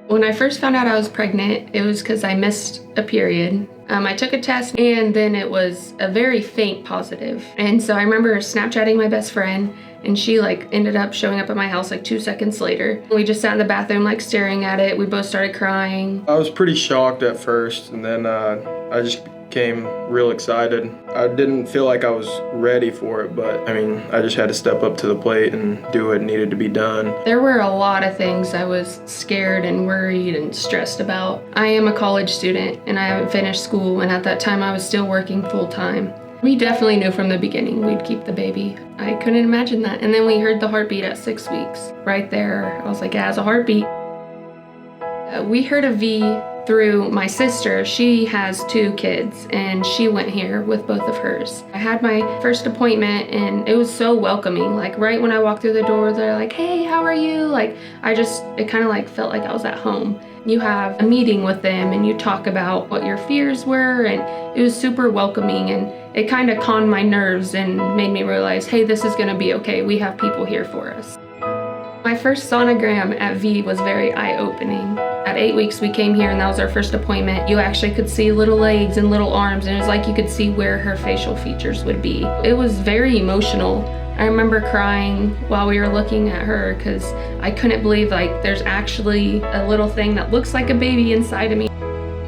When I first found out I was pregnant, it was because I missed a period. I took a test and then it was a very faint positive. And so I remember Snapchatting my best friend and she ended up showing up at my house 2 seconds later. We just sat in the bathroom staring at it. We both started crying. I was pretty shocked at first, and then I just became real excited. I didn't feel like I was ready for it, but I just had to step up to the plate and do what needed to be done. There were a lot of things I was scared and worried and stressed about. I am a college student and I haven't finished school, and at that time I was still working full time. We definitely knew from the beginning we'd keep the baby. I couldn't imagine that. And then we heard the heartbeat at 6 weeks. Right there, I was like, it has a heartbeat. We heard a V through my sister. She has 2 kids and she went here with both of hers. I had my first appointment and it was so welcoming. Right when I walked through the door, they're like, hey, how are you? It kind of felt like I was at home. You have a meeting with them and you talk about what your fears were, and it was super welcoming, and it kind of calmed my nerves and made me realize, hey, this is gonna be okay. We have people here for us. My first sonogram at V was very eye-opening. At 8 weeks we came here and that was our first appointment. You actually could see little legs and little arms, and it was like you could see where her facial features would be. It was very emotional. I remember crying while we were looking at her because I couldn't believe there's actually a little thing that looks like a baby inside of me.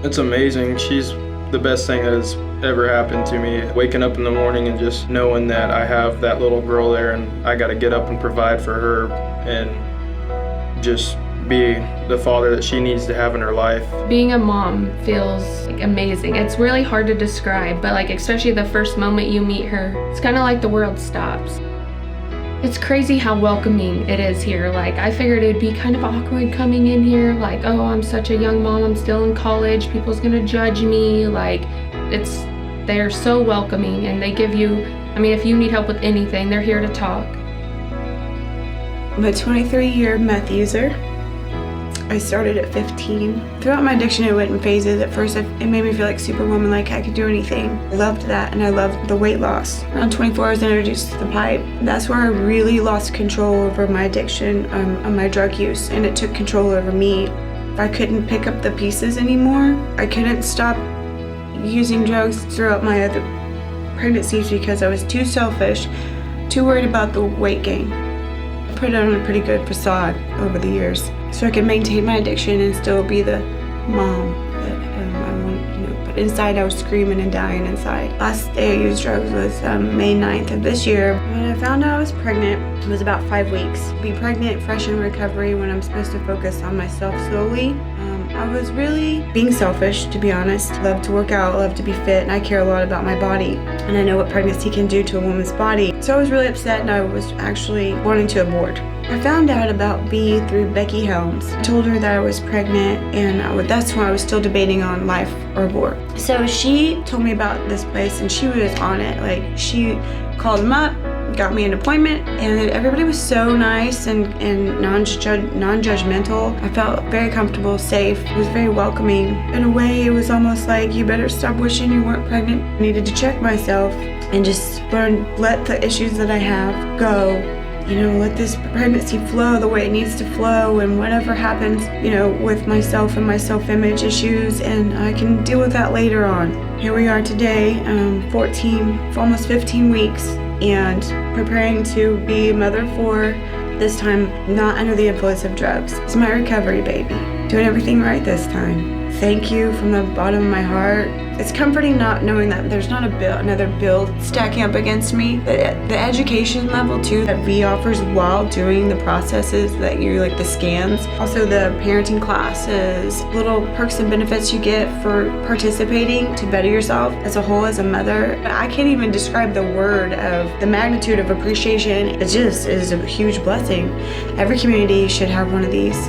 It's amazing. She's the best thing that has ever happened to me. Waking up in the morning and just knowing that I have that little girl there and I gotta get up and provide for her and just be the father that she needs to have in her life. Being a mom feels amazing. It's really hard to describe, but especially the first moment you meet her, it's kind of like the world stops. It's crazy how welcoming it is here. I figured it'd be kind of awkward coming in here, oh, I'm such a young mom, I'm still in college, people's gonna judge me. They're so welcoming, and they give you, if you need help with anything, they're here to talk. I'm a 23-year meth user. I started at 15. Throughout my addiction, it went in phases. At first, it made me feel like Superwoman, like I could do anything. I loved that, and I loved the weight loss. Around 24, I was introduced to the pipe. That's where I really lost control over my addiction, on my drug use, and it took control over me. I couldn't pick up the pieces anymore. I couldn't stop using drugs throughout my other pregnancies because I was too selfish, too worried about the weight gain. I put on a pretty good facade over the years, so I could maintain my addiction and still be the mom that I want, but inside I was screaming and dying inside. Last day I used drugs was May 9th of this year. When I found out I was pregnant, it was about 5 weeks. Be pregnant, fresh in recovery, when I'm supposed to focus on myself slowly. I was really being selfish, to be honest. I love to work out, I love to be fit, and I care a lot about my body. And I know what pregnancy can do to a woman's body. So I was really upset, and I was actually wanting to abort. I found out about B through Becky Helms. I told her that I was pregnant, and that's when I was still debating on life or abort. So she told me about this place, and she was on it. She called them up, got me an appointment, and everybody was so nice and non-judgmental. I felt very comfortable, safe. It was very welcoming. In a way, it was almost like, you better stop wishing you weren't pregnant. I needed to check myself and just let the issues that I have go. Let this pregnancy flow the way it needs to flow, and whatever happens, with myself and my self-image issues, and I can deal with that later on. Here we are today, 14, for almost 15 weeks, and preparing to be a mother of 4, this time not under the influence of drugs. It's my recovery baby. Doing everything right this time. Thank you from the bottom of my heart. It's comforting not knowing that there's not another build stacking up against me. The education level too that V offers while doing the processes that you the scans. Also the parenting classes, little perks and benefits you get for participating to better yourself as a whole as a mother. I can't even describe the word of the magnitude of appreciation. It just is a huge blessing. Every community should have one of these.